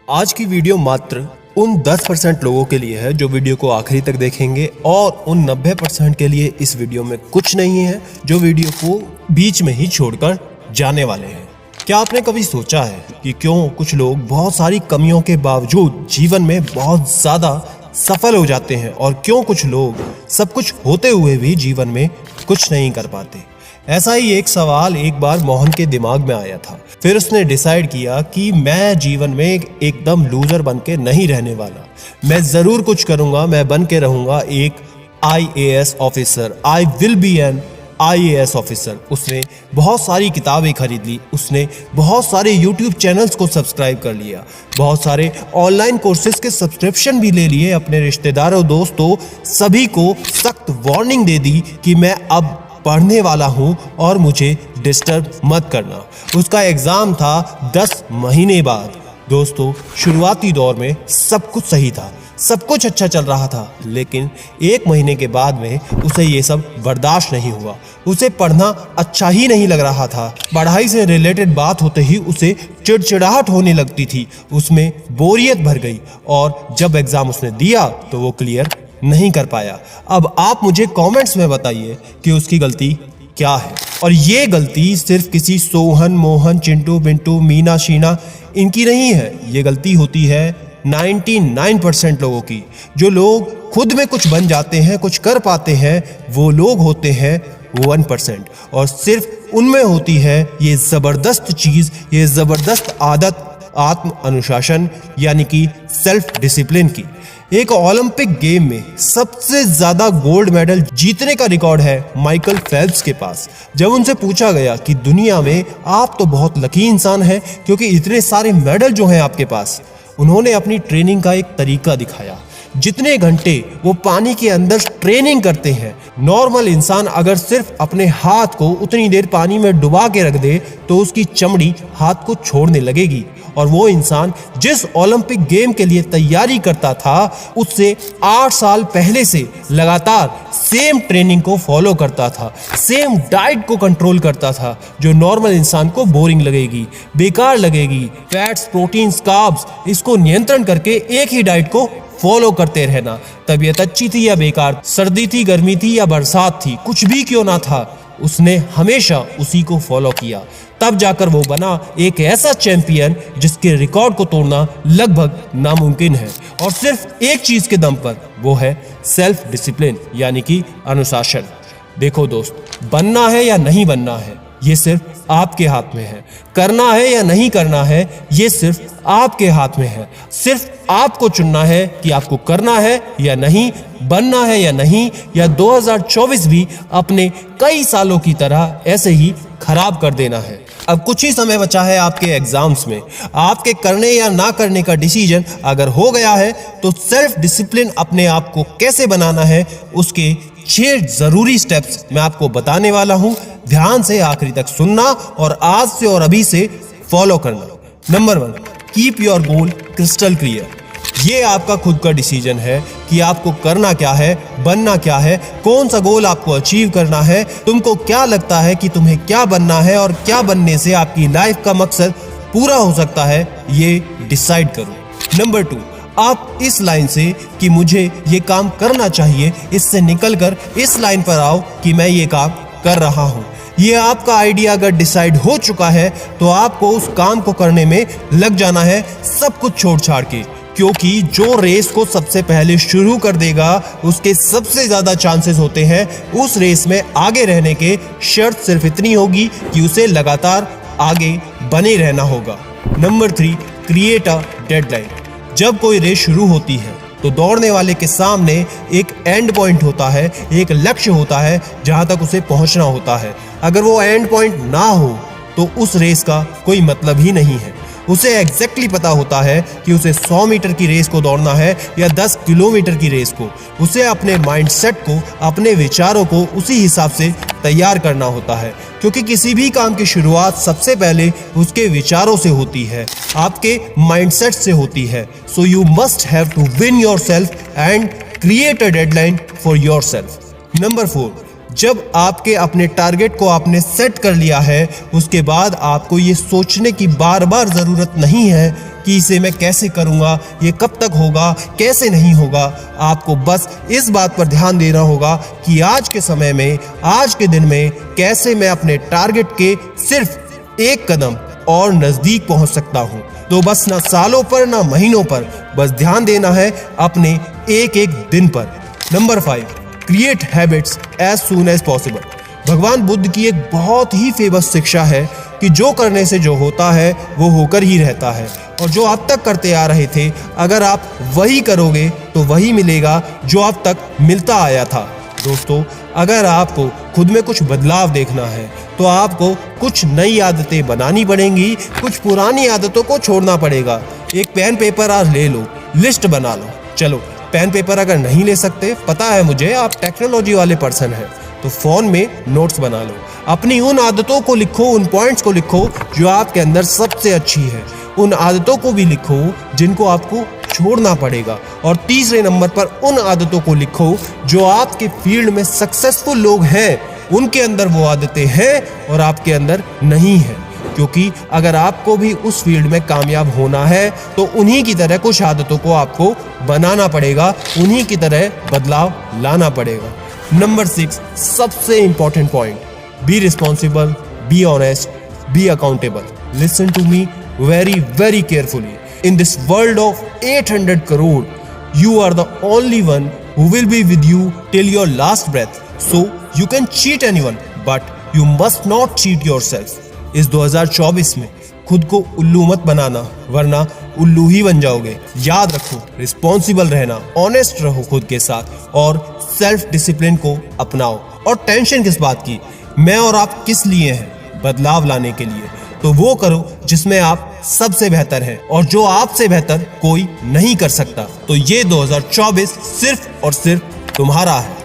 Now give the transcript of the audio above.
आज की वीडियो मात्र उन 10% लोगों के लिए है जो वीडियो को आखिरी तक देखेंगे और उन 90% के लिए इस वीडियो में कुछ नहीं है जो वीडियो को बीच में ही छोड़कर जाने वाले हैं। क्या आपने कभी सोचा है कि क्यों कुछ लोग बहुत सारी कमियों के बावजूद जीवन में बहुत ज़्यादा सफल हो जाते हैं और क्यों कुछ लोग सब कुछ होते हुए भी जीवन में कुछ नहीं कर पाते? ऐसा ही एक सवाल एक बार मोहन के दिमाग में आया था। फिर उसने डिसाइड किया कि मैं जीवन में एकदम लूजर बन के नहीं रहने वाला, मैं ज़रूर कुछ करूँगा, मैं बन के रहूँगा एक IAS officer. I will be an IAS officer. उसने बहुत सारी किताबें खरीद ली, उसने बहुत सारे YouTube चैनल्स को सब्सक्राइब कर लिया, बहुत सारे ऑनलाइन कोर्सेज के सब्सक्रिप्शन भी ले लिए। अपने रिश्तेदारों, दोस्तों, सभी को सख्त वार्निंग दे दी कि मैं अब पढ़ने वाला हूँ और मुझे डिस्टर्ब मत करना। उसका एग्ज़ाम था 10 महीने बाद। दोस्तों, शुरुआती दौर में सब कुछ सही था, सब कुछ अच्छा चल रहा था, लेकिन 1 महीने के बाद में उसे ये सब बर्दाश्त नहीं हुआ। उसे पढ़ना अच्छा ही नहीं लग रहा था। पढ़ाई से रिलेटेड बात होते ही उसे चिड़चिड़ाहट होने लगती थी, उसमें बोरियत भर गई और जब एग्ज़ाम उसने दिया तो वो क्लियर नहीं कर पाया। अब आप मुझे कमेंट्स में बताइए कि उसकी गलती क्या है। और ये गलती सिर्फ किसी सोहन, मोहन, चिंटू, बिंटू, मीना, शीना इनकी नहीं है। ये गलती होती है 99% लोगों की। जो लोग खुद में कुछ बन जाते हैं, कुछ कर पाते हैं, वो लोग होते हैं 1%। और सिर्फ उनमें होती है ये ज़बरदस्त चीज़, ये ज़बरदस्त आदत, आत्म अनुशासन यानी कि सेल्फ डिसिप्लिन की। एक ओलंपिक गेम में सबसे ज्यादा गोल्ड मेडल जीतने का रिकॉर्ड है माइकल फेल्प्स के पास। जब उनसे पूछा गया कि दुनिया में आप तो बहुत लकी इंसान हैं क्योंकि इतने सारे मेडल जो हैं आपके पास, उन्होंने अपनी ट्रेनिंग का एक तरीका दिखाया। जितने घंटे वो पानी के अंदर ट्रेनिंग करते हैं, नॉर्मल इंसान अगर सिर्फ अपने हाथ को उतनी देर पानी में डुबा के रख दे तो उसकी चमड़ी हाथ को छोड़ने लगेगी। और वो इंसान जिस ओलंपिक गेम के लिए तैयारी करता था, उससे 8 साल पहले से लगातार सेम ट्रेनिंग को फॉलो करता था, सेम डाइट को कंट्रोल करता था जो नॉर्मल इंसान को बोरिंग लगेगी, बेकार लगेगी। फैट्स, प्रोटीन्स, कार्ब्स, इसको नियंत्रण करके एक ही डाइट को फॉलो करते रहना। तबीयत अच्छी थी या बेकार, सर्दी थी, गर्मी थी या बरसात थी, कुछ भी क्यों ना था, उसने हमेशा उसी को फॉलो किया। तब जाकर वो बना एक ऐसा चैंपियन जिसके रिकॉर्ड को तोड़ना लगभग नामुमकिन है। और सिर्फ एक चीज के दम पर, वो है सेल्फ डिसिप्लिन यानी कि अनुशासन। देखो दोस्त, बनना है या नहीं बनना है, ये सिर्फ आपके हाथ में है। करना है या नहीं करना है, ये सिर्फ आपके हाथ में है। सिर्फ आपको चुनना है कि आपको करना है या नहीं, बनना है या नहीं, या 2024 भी अपने कई सालों की तरह ऐसे ही खराब कर देना है। अब कुछ ही समय बचा है आपके एग्जाम्स में। आपके करने या ना करने का डिसीजन अगर हो गया है तो सेल्फ डिसिप्लिन अपने आप को कैसे बनाना है, उसके 6 जरूरी स्टेप्स मैं आपको बताने वाला हूं। ध्यान से आखिरी तक सुनना और आज से और अभी से फॉलो करना। Number 1, keep your goal crystal clear. ये आपका खुद का डिसीजन है कि आपको करना क्या है, बनना क्या है, कौन सा गोल आपको अचीव करना है, तुमको क्या लगता है कि तुम्हें क्या बनना है और क्या बनने से आपकी लाइफ का मकसद पूरा हो सकता है, ये डिसाइड करो। नंबर 2, आप इस लाइन से कि मुझे ये काम करना चाहिए, इससे निकलकर इस लाइन पर आओ कि मैं ये काम कर रहा हूँ। ये आपका आइडिया अगर डिसाइड हो चुका है तो आपको उस काम को करने में लग जाना है, सब कुछ छोड़ छाड़ के, क्योंकि जो रेस को सबसे पहले शुरू कर देगा उसके सबसे ज्यादा चांसेस होते हैं उस रेस में आगे रहने के। शर्त सिर्फ इतनी होगी कि उसे लगातार आगे बने रहना होगा। Number 3, create a deadline. जब कोई रेस शुरू होती है तो दौड़ने वाले के सामने एक एंड पॉइंट होता है, एक लक्ष्य होता है जहां तक उसे पहुंचना होता है। अगर वो एंड पॉइंट ना हो तो उस रेस का कोई मतलब ही नहीं है। उसे एग्जैक्टली पता होता है कि उसे 100 मीटर की रेस को दौड़ना है या 10 किलोमीटर की रेस को। उसे अपने माइंडसेट को, अपने विचारों को उसी हिसाब से तैयार करना होता है, क्योंकि किसी भी काम की शुरुआत सबसे पहले उसके विचारों से होती है, आपके माइंडसेट से होती है। So you must have to win yourself and create a deadline for yourself. Number 4, जब आपके अपने टारगेट को आपने सेट कर लिया है, उसके बाद आपको ये सोचने की बार बार ज़रूरत नहीं है कि इसे मैं कैसे करूँगा, ये कब तक होगा, कैसे नहीं होगा। आपको बस इस बात पर ध्यान देना होगा कि आज के समय में, आज के दिन में कैसे मैं अपने टारगेट के सिर्फ एक कदम और नज़दीक पहुँच सकता हूँ। तो बस ना सालों पर ना महीनों पर, बस ध्यान देना है अपने एक एक दिन पर। Number 5, create habits as soon as possible. भगवान बुद्ध की एक बहुत ही फेमस शिक्षा है कि जो करने से जो होता है वो होकर ही रहता है, और जो अब तक करते आ रहे थे, अगर आप वही करोगे तो वही मिलेगा जो अब तक मिलता आया था। दोस्तों, अगर आपको खुद में कुछ बदलाव देखना है तो आपको कुछ नई आदतें बनानी पड़ेंगी, कुछ पुरानी आदतों को छोड़ना पड़ेगा। एक पेन पेपर आज ले लो, लिस्ट बना लो। चलो, पेन पेपर अगर नहीं ले सकते, पता है मुझे आप टेक्नोलॉजी वाले पर्सन हैं, तो फ़ोन में नोट्स बना लो। अपनी उन आदतों को लिखो, उन पॉइंट्स को लिखो जो आपके अंदर सबसे अच्छी है। उन आदतों को भी लिखो जिनको आपको छोड़ना पड़ेगा। और तीसरे नंबर पर उन आदतों को लिखो जो आपके फील्ड में सक्सेसफुल लोग हैं, उनके अंदर वो आदतें हैं और आपके अंदर नहीं है। क्योंकि अगर आपको भी उस फील्ड में कामयाब होना है तो उन्हीं की तरह कुछ आदतों को आपको बनाना पड़ेगा, उन्हीं की तरह बदलाव लाना पड़ेगा। नंबर 6, सबसे important point, be responsible, be honest, be accountable. Listen to me very very carefully. In this world of 800 crore, you are the only one who will be with you till your last breath. So you can cheat anyone, but you must not cheat yourself. इस 2024 में खुद को उल्लू मत बनाना, वरना उल्लू ही बन जाओगे। याद रखो, रिस्पॉन्सिबल रहना, ऑनेस्ट रहो खुद के साथ और सेल्फ डिसिप्लिन को अपनाओ। और टेंशन किस बात की, मैं और आप किस लिए हैं? बदलाव लाने के लिए। तो वो करो जिसमें आप सबसे बेहतर हैं और जो आपसे बेहतर कोई नहीं कर सकता। तो ये 2024 सिर्फ और सिर्फ तुम्हारा है।